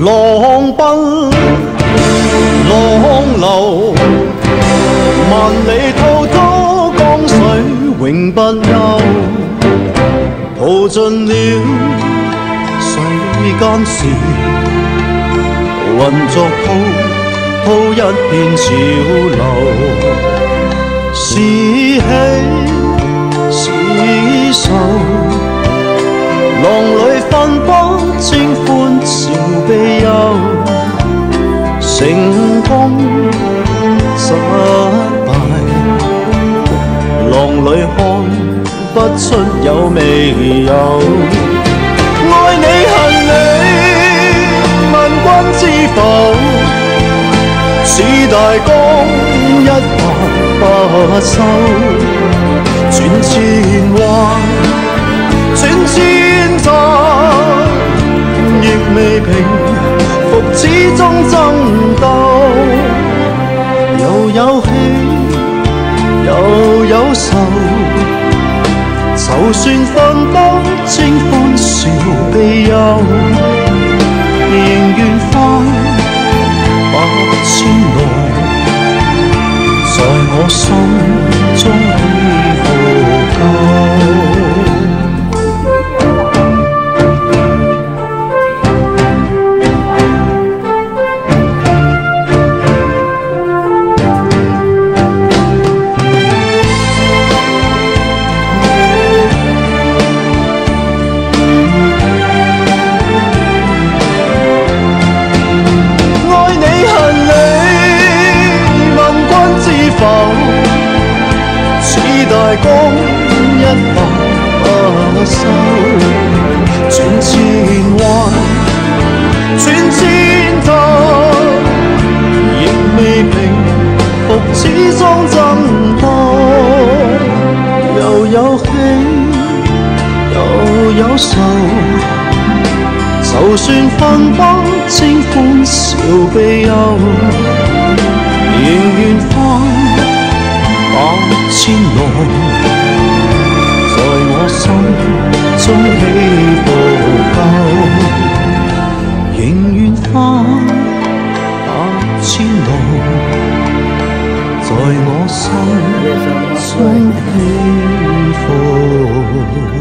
浪奔浪流，萬里滔滔江水永不休，淘盡了世間事，混作滔滔一片潮流，是喜是愁，浪裏分不清歡笑悲憂，成功失敗，浪裏看不出有未有。愛你恨你，問君知否？似大江一發不收，轉千彎，轉千載，亦未平復始終爭鬥，又有喜又有愁，就算分不清歡笑悲憂，仍願翻百千浪，在我心中起伏夠。大江一發不收，轉千彎，轉千頭，亦未平復始終爭鬥，又有喜又有愁，就算分不清歡笑悲憂，仍願翻百千浪，在我心中起伏夠，仍願翻百千浪，在我心中起伏。